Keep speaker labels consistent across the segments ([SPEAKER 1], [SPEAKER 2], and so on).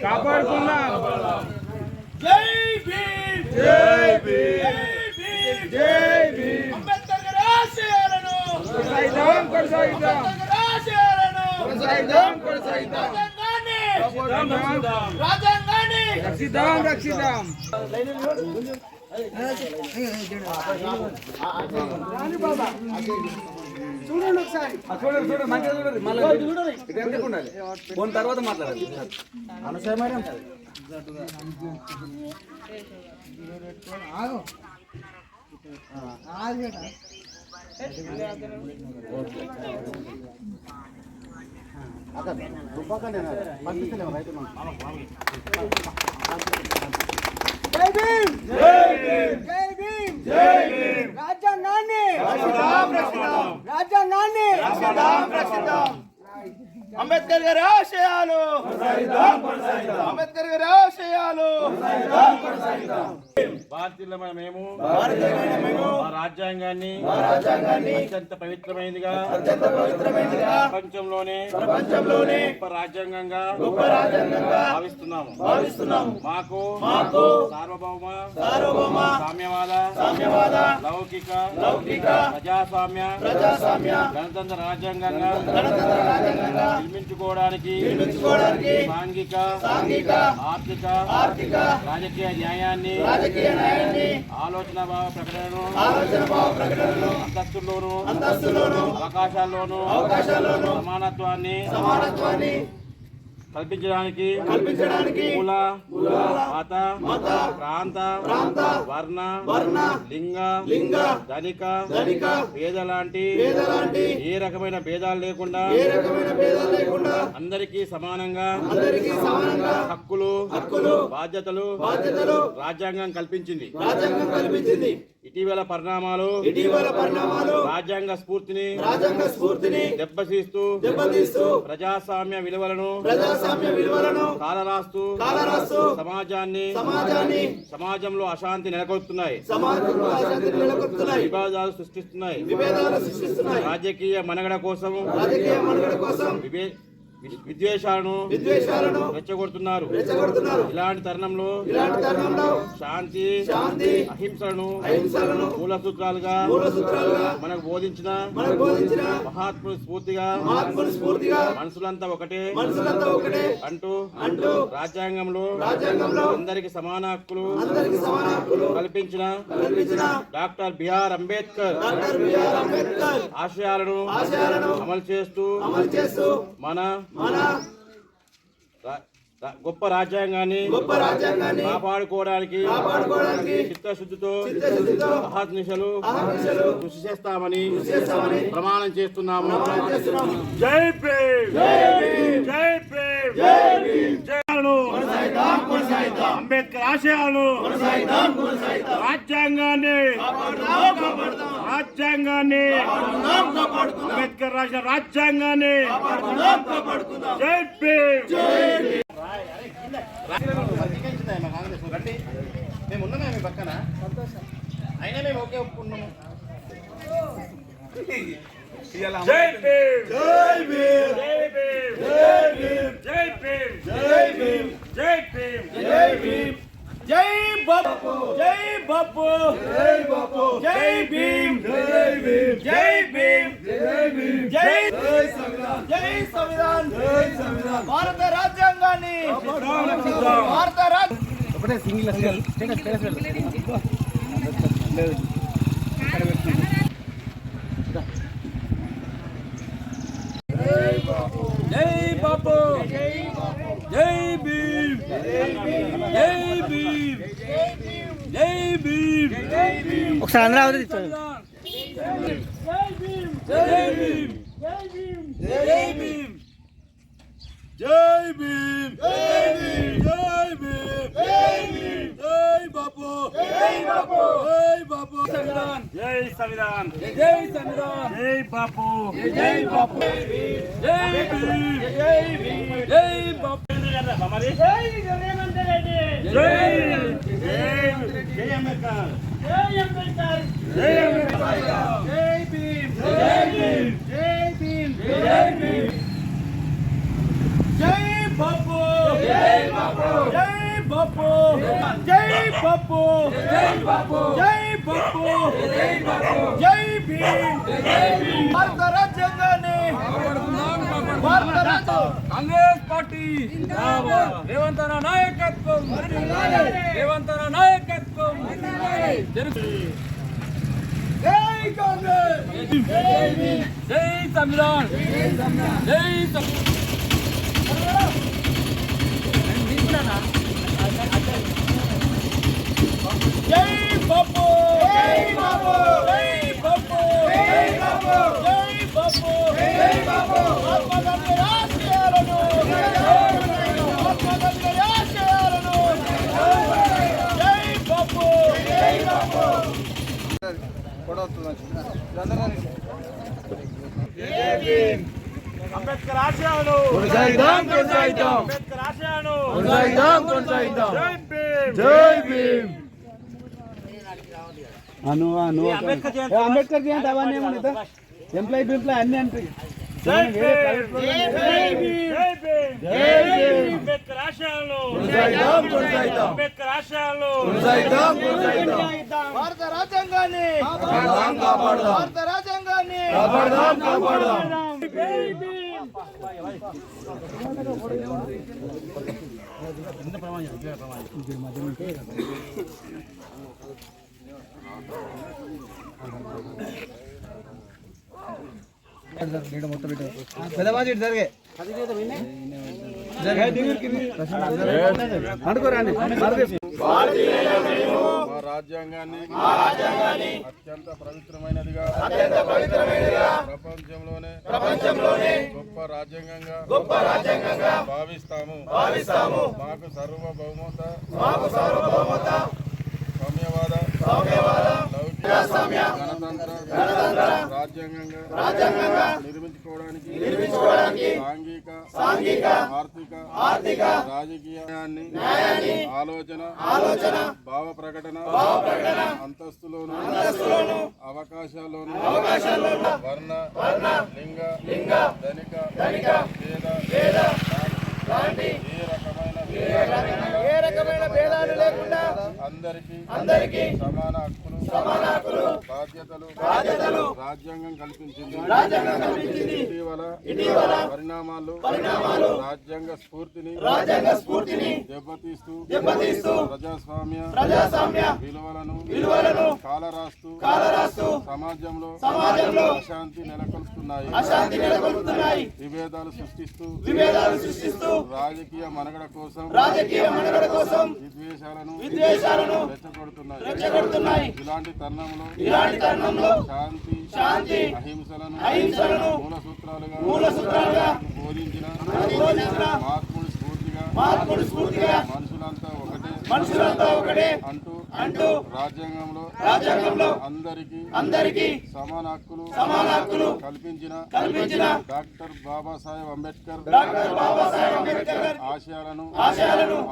[SPEAKER 1] కాపాడుకుందాం.
[SPEAKER 2] జై భీమ్ జై భీమ్ జై భీమ్ అంబేద్కర్ గారి ఆశయాలను
[SPEAKER 1] కొనసాగిద్దాం కొనసాగిద్దాం
[SPEAKER 2] రాజ్యాంగాన్ని
[SPEAKER 1] రక్షిద్దాం రక్షిద్దాం.
[SPEAKER 3] చూడండి ఒకసారి
[SPEAKER 1] చూడండి మంచిగా చూడండి. మళ్ళీ ఎందుకు ఉండాలి ఫోన్ తర్వాత మాట్లాడాలి. అనసయమైన
[SPEAKER 3] జై భీమ్ జై భీమ్ జై భీమ్ జై భీమ్ రాజ్యాంగాన్ని రాజ్యాంగాన్ని
[SPEAKER 2] అంబేద్కర్ గారి ఆశయాలు అంబేద్కర్ గారి ఆశయాలు
[SPEAKER 4] భారతీయులమైన మేము మా రాజ్యాంగాన్ని అత్యంత పవిత్రమైనదిగా ప్రపంచంలోనే గొప్ప రాజ్యాంగంగా భావిస్తున్నాము. మాకు సార్వభౌమ సామ్యవాద లౌకిక ప్రజాస్వామ్య గణతంత్ర రాజ్యాంగంగా నిర్మించుకోవడానికి సాంఘిక ఆర్థిక రాజకీయ న్యాయాన్ని ఆలోచన భావ ప్రకటనను అంతస్తుల్లోను అవకాశాల్లోను సమానత్వాన్ని కల్పించడానికి కుల మత ప్రాంత వర్ణ లింగ ధనిక పేద లాంటి ఏ రకమైన భేదాలు లేకుండా అందరికీ సమానంగా హక్కులు బాధ్యతలు రాజ్యాంగం కల్పించింది. ఇటీవల పరిణామాలు రాజ్యాంగ స్ఫూర్తిని దెబ్బతీస్తూ ప్రజాస్వామ్య విలువలను కాలరాస్తూ సమాజంలో అశాంతి నెలకొల్పుతున్నాయి, వివాదాలు సృష్టిస్తున్నాయి. రాజకీయ మనుగడ కోసం విద్వేషాలను రెచ్చగొడుతున్నారు. ఇలాంటి తరుణంలో శాంతి అహింసలను మూల సూత్రాలుగా మనకు బోధించిన మహాత్ముడు స్ఫూర్తిగా మనుషులంతా ఒకటే అంటూ రాజ్యాంగంలో అందరికి సమాన హక్కులు కల్పించిన డాక్టర్ బిఆర్ అంబేద్కర్ ఆశయాలను అమలు చేస్తూ మన గొప్ప రాజ్యాంగాన్ని కాపాడుకోవడానికి చిత్తశుద్ధితో అహర్నిశలు కృషి చేస్తామని ప్రమాణం చేస్తున్నాము.
[SPEAKER 2] జై భీమ్ జై భీమ్ జై అంబేద్కర్ ఆశయాలను రాజ్యాంగాన్ని అంబేద్కర్ రాసిన రాజ్యాంగాన్ని జై భీమ్.
[SPEAKER 4] మేము ఉన్నామే మీ పక్కన, అయినా మేము ఓకే ఒప్పుకున్నాము.
[SPEAKER 2] జై భీమ్ జై భీమ్ జై భీమ్ జై భీమ్ జై భీమ్ జై భీమ్ జై భీమ్ జై బాపు జై బాపు జై బాపు జై భీమ్ జై భీమ్ జై భీమ్ జై భీమ్ జై సంవిధాన్ జై సంవిధాన్ జై సంవిధాన్ భారత రాజ్యాంగాన్ని భారత ఒకటే సింగిల్ జై బాపు జై భీమ్ జై భీమ్ జై భీమ్
[SPEAKER 3] ఒకసారి అందరూ అవుతుంది
[SPEAKER 2] జై భీమ్ జై భీమ్ జై భీమ్ జై భీమ్ జై భీమ్ జై భీమ్ జై భీమ్ జై బాపు జై బాపు జై బాపు జై జై సంవిధాన్
[SPEAKER 3] జై సంవిధాన్
[SPEAKER 2] జై బాపు
[SPEAKER 3] జై బాపు జై భీమ్ జై బాపు
[SPEAKER 2] మరి
[SPEAKER 3] జై రేవంత్ రెడ్డి
[SPEAKER 2] జై జై అంబేద్కర్
[SPEAKER 3] జై అంబేద్కర్
[SPEAKER 2] జై అంబేద్కర్
[SPEAKER 3] జై భీమ్ జై భీమ్ జై భీమ్ జై భీమ్ జై బాపు జై బాపు జై బాపు జై బాపు జై బాపు జై బాపు జై బాపు జై భీమ్ జై భీమ్ భారత రాజ్యాంగాన్ని భారత రాజ్యాంగం కాంగ్రెస్ పార్టీ జిందాబాద్ రేవంత్ అన్న నాయకత్వం రేవంత్ అన్న నాయకత్వం జై కాంగ్రెస్ జై భీమ్ జై సంవిధాన్ జై జై బాపు జై బాపు జై బాపు జై బాపు జై బాపు జై బాపు ఆత్మగౌరవ రాష్ట్రాలను ఆత్మగౌరవ రాష్ట్రాలను జై బాపు జై బాపు
[SPEAKER 2] అంబేద్కర్ ఆశయాలు
[SPEAKER 3] కొనసాగిద్దాం కొనసాగిద్దాం
[SPEAKER 2] అంబేద్కర్ ఆశయాలు
[SPEAKER 3] కొనసాగిద్దాం కొనసాగిద్దాం
[SPEAKER 2] జై భీమ్
[SPEAKER 3] జై భీమ్
[SPEAKER 1] అంబేద్కర్ జయంతి అవన్నీ ఏమన్నా ఎంప్లాయీ బింప్లాయ్ అన్ని అంటాయి
[SPEAKER 2] జై భీమ్ జై భీమ్ జై భీమ్
[SPEAKER 3] జై భీమ్
[SPEAKER 2] అంబేద్కర్ ఆశయాలు
[SPEAKER 3] కొనసాగిద్దాం కొనసాగిద్దాం
[SPEAKER 2] అంబేద్కర్ ఆశయాలు
[SPEAKER 3] కొనసాగిద్దాం కొనసాగిద్దాం
[SPEAKER 2] భారత రాజ్యాంగాన్ని
[SPEAKER 3] కాపాడదాం కాపాడదాం
[SPEAKER 2] భారత రాజ్యాంగాన్ని
[SPEAKER 3] కాపాడదాం కాపాడదాం
[SPEAKER 2] జై భీమ్
[SPEAKER 1] పెద్దబాజీ జరిగే అనుకోరండి
[SPEAKER 5] మా రాజ్యాంగాన్ని అత్యంత పవిత్రమైనదిగా ప్రపంచంలోనే గొప్ప రాజ్యాంగంగా భావిస్తాము మాకు సార్వభౌమత సామ్యవాద లౌకిక గణతంత్ర రాజ్యాంగంగా నిర్మించుకోవడానికి సాంఘిక ఆర్థిక రాజకీయాన్ని ఆలోచన భావ ప్రకటన అంతస్తులోను అవకాశాల్లోను వర్ణ లింగ ధనిక భేద ఏ రకమైన భేదాలు లేకుండా అందరికీ సమాన హక్కులు బాధ్యతలు రాజ్యాంగం కల్పించింది ఇటీవల పరిణామాలు రాజ్యాంగ స్ఫూర్తిని దెబ్బతీస్తూ ప్రజాస్వామ్య విలువలను కాలరాస్తూ సమాజంలో అశాంతి నెలకొల్పుతున్నాయి విభేదాలు సృష్టిస్తూ రాజకీయ మనుగడ కోసం విద్వేషాలను రెచ్చగొడుతున్నాయి ఇలాంటి తరుణంలో శాంతి అహింసలను మూల సూత్రాలుగా బోధించిన మహాత్ముడి స్ఫూర్తిగా మనుషులంతా ఒకటే అంటూ రాజ్యాంగంలో అందరికీ సమాన హక్కులు కల్పించిన డాక్టర్ బాబాసాహెబ్ అంబేద్కర్ ఆశయాలను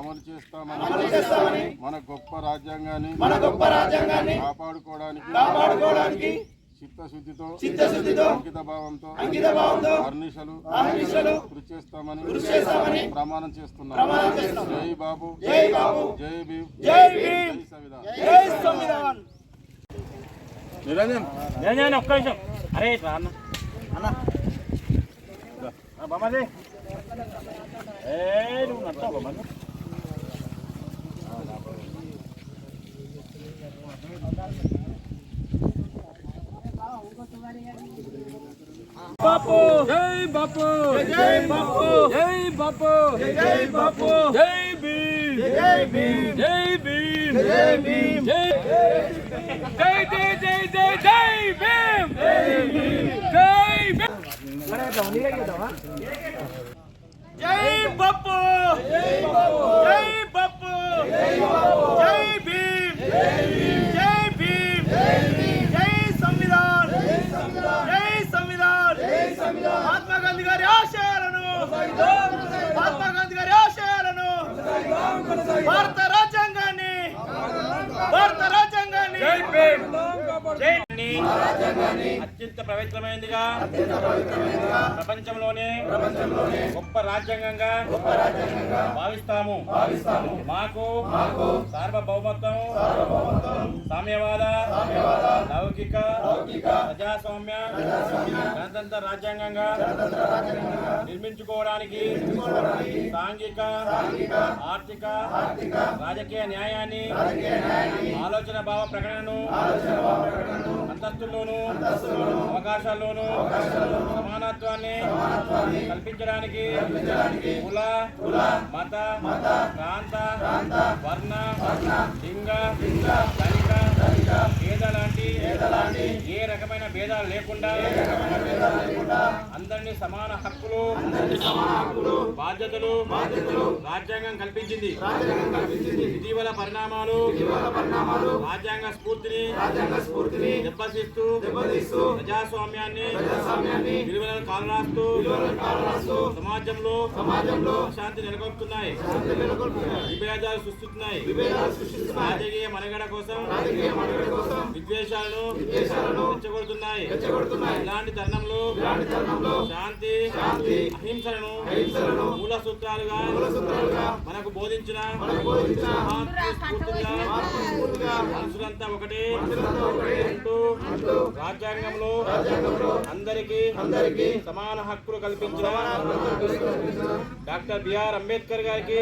[SPEAKER 5] అమలు చేస్తామని మన గొప్ప రాజ్యాంగాన్ని కాపాడుకోవడానికి చిత్తశుద్ధితో అంకిత భావంతో అర్నిశలు కృషి చేస్తామని ప్రమాణం చేస్తున్నాం జై బాబు జై భీమ్ జై సంవిధాన్
[SPEAKER 2] నిరంజన్ ఒక్క నిమిషం అరే అన్న బామ్మది నువ్వు నచ్చావు బామ్మది
[SPEAKER 3] బాపు జై బాపు జై బాపు జై బాపు జై బాపు జై భీమ్ జై భీమ్ జై భీమ్ జై భీమ్ జై జై జై జై జై భీమ్ జై భీమ్ జై
[SPEAKER 2] జై బాపు జై బాపు జై బాపు జై భీమ్ జై భీమ్ జై భీమ్ జై అత్యంత పవిత్రమైనదిగా ప్రపంచంలోనే గొప్ప రాజ్యాంగంగా భావిస్తాము. మాకు సార్వభౌమత్వం, సామ్యవాద, లౌకిక, ప్రజాస్వామ్య గణతంత్ర రాజ్యాంగంగా నిర్మించుకోవడానికి సాంఘిక, ఆర్థిక, రాజకీయ న్యాయాన్ని, ఆలోచన భావ ప్రకటనను, అంతస్తుల్లోనూ అవకాశాల్లోనూ సమానత్వాన్ని కల్పించడానికి కుల, మత, ప్రాంత, వర్ణ, లింగ, ధనిక, పేద లాంటి ఏ రకమైన భేదాలు లేకుండా అందరినీ సమాన హక్కులు, బాధ్యతలు రాజ్యాంగం కల్పించింది. ఇటీవల పరిణామాలు రాజ్యాంగ స్ఫూర్తిని దెబ్బతీస్తూ ప్రజాస్వామ్యాన్ని విలువలను కాలరాస్తూ సమాజంలో శాంతి నెలకొల్పుతున్నాయి, విభేదాలు సృష్టిస్తున్నాయి. రాజకీయ మనుగడ కోసం విద్వేషాలను రెచ్చగొడుతున్నాయి. ఇలాంటి తరుణంలో శాంతి, అహింసలను మూల సూత్రాలుగా మనకు బోధించిన మనుషులంతా ఒకటే అంటూ రాజ్యాంగంలో అందరికీ సమాన హక్కులు కల్పించిన డాక్టర్ బిఆర్ అంబేద్కర్ గారికి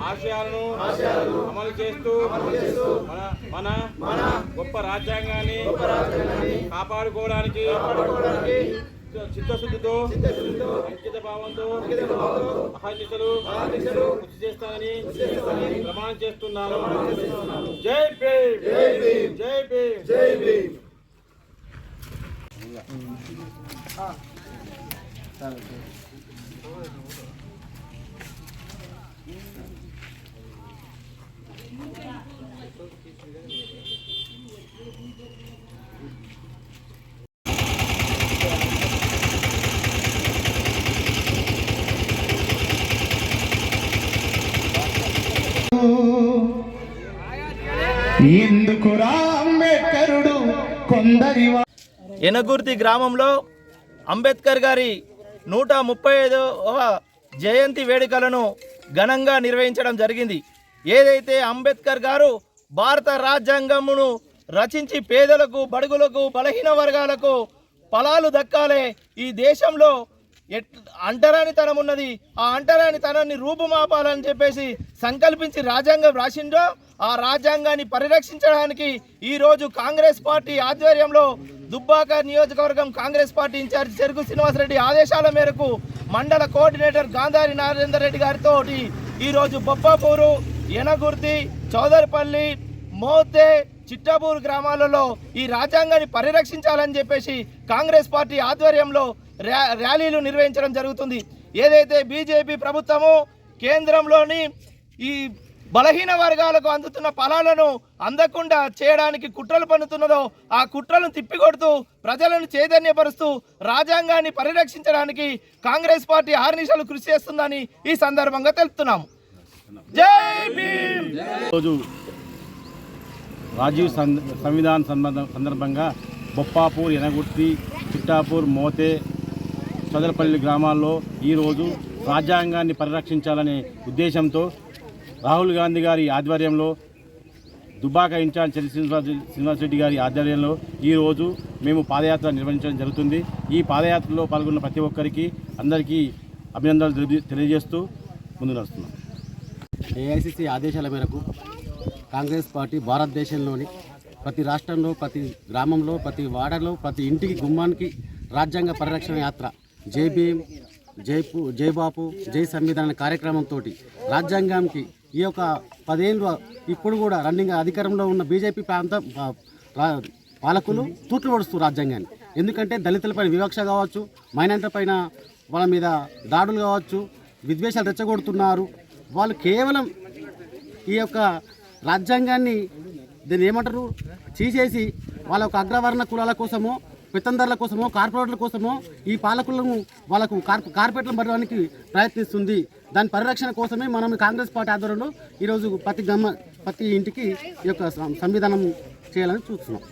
[SPEAKER 2] ఆశయాలను అమలు చేస్తూ మన గొప్ప రాజ్యాంగాన్ని కాపాడుకోవడానికి చిత్తశుద్ధితో, అంకిత భావంతో అహర్నిశలు కృషి చేస్తానని ప్రమాణం చేస్తున్నాను. జై భీమ్, జై భీమ్, జై భీమ్.
[SPEAKER 3] ఎందుకురా అంబేద్కరుడు కొందరి
[SPEAKER 6] ఎనగుర్తి గ్రామంలో అంబేద్కర్ గారి 135వ జయంతి వేడుకలను ఘనంగా నిర్వహించడం జరిగింది. ఏదైతే అంబేద్కర్ గారు భారత రాజ్యాంగమును రచించి పేదలకు, బడుగులకు, బలహీన వర్గాలకు ఫలాలు దక్కాలే, ఈ దేశంలో అంటరానితనం ఉన్నది, ఆ అంటరానితనాన్ని రూపుమాపాలని చెప్పేసి సంకల్పించి రాజ్యాంగం రాసిండో ఆ రాజ్యాంగాన్ని పరిరక్షించడానికి ఈరోజు కాంగ్రెస్ పార్టీ ఆధ్వర్యంలో దుబ్బాక నియోజకవర్గం కాంగ్రెస్ పార్టీ ఇన్ఛార్జ్ చెరుకు శ్రీనివాసరెడ్డి ఆదేశాల మేరకు మండల కోఆర్డినేటర్ గాంధారి నరేందర్ రెడ్డి గారితో ఈరోజు బొప్పాపూరు, యనగుర్తి, చౌదరిపల్లి, మోతే, చిట్టాపూర్ గ్రామాలలో ఈ రాజ్యాంగాన్ని పరిరక్షించాలని చెప్పేసి కాంగ్రెస్ పార్టీ ఆధ్వర్యంలో ర్యాలీలు నిర్వహించడం జరుగుతుంది. ఏదైతే బీజేపీ ప్రభుత్వము కేంద్రంలోని ఈ బలహీన వర్గాలకు అందుతున్న ఫలాలను అందకుండా చేయడానికి కుట్రలు పన్నుతున్నదో ఆ కుట్రలను తిప్పికొడుతూ ప్రజలను చైతన్యపరుస్తూ రాజ్యాంగాన్ని పరిరక్షించడానికి కాంగ్రెస్ పార్టీ ఆర్నిశలు కృషి చేస్తుందని ఈ సందర్భంగా తెలుపుతున్నాము. జై భీమ్.
[SPEAKER 7] రోజు రాజీవ్ సంవిధాన్ సందర్భంగా బొప్పాపూర్, యనగుర్తి, చిట్టాపూర్, మోతే, చదరపల్లి గ్రామాల్లో ఈరోజు రాజ్యాంగాన్ని పరిరక్షించాలనే ఉద్దేశంతో రాహుల్ గాంధీ గారి ఆధ్వర్యంలో, దుబ్బాక ఇన్ఛార్జ్ శ్రీనివాసరెడ్డి గారి ఆధ్వర్యంలో ఈరోజు మేము పాదయాత్ర నిర్వహించడం జరుగుతుంది. ఈ పాదయాత్రలో పాల్గొన్న ప్రతి ఒక్కరికి అందరికీ అభినందనలు తెలియజేస్తూ ముందు నడుస్తున్నాం.
[SPEAKER 8] ఏఐసిసి ఆదేశాల మేరకు కాంగ్రెస్ పార్టీ భారతదేశంలోని ప్రతి రాష్ట్రంలో, ప్రతి గ్రామంలో, ప్రతి వాడలో, ప్రతి ఇంటికి, గుమ్మానికి రాజ్యాంగ పరిరక్షణ యాత్ర జై భీమ్, జై బాపు, జై సంవిధాన కార్యక్రమంతో రాజ్యాంగానికి ఈ యొక్క 10 ఏళ్ళు ఇప్పుడు కూడా రన్నింగ్ అధికారంలో ఉన్న బీజేపీ ప్రాంత పాలకులు తూట్లు పడుస్తూ రాజ్యాంగాన్ని. ఎందుకంటే దళితులపైన వివక్ష కావచ్చు, మైనారిటీ పైన వాళ్ళ మీద దాడులు కావచ్చు, విద్వేషాలు రెచ్చగొడుతున్నారు. వాళ్ళు కేవలం ఈ యొక్క రాజ్యాంగాన్ని దీన్ని ఏమంటారు తీసేసి వాళ్ళ యొక్క అగ్రవర్ణ కులాల కోసమో, పెత్తందారుల కోసమో, కార్పొరేట్ల కోసమో ఈ పాలకులను వాళ్ళకు కార్పొరేట్లను పడడానికి ప్రయత్నిస్తుంది. దాని పరిరక్షణ కోసమే మనం కాంగ్రెస్ పార్టీ ఆధ్వర్యంలో ఈరోజు ప్రతి ప్రతి ఇంటికి ఈ యొక్క సంవిధానం చేయాలని చూస్తున్నాం.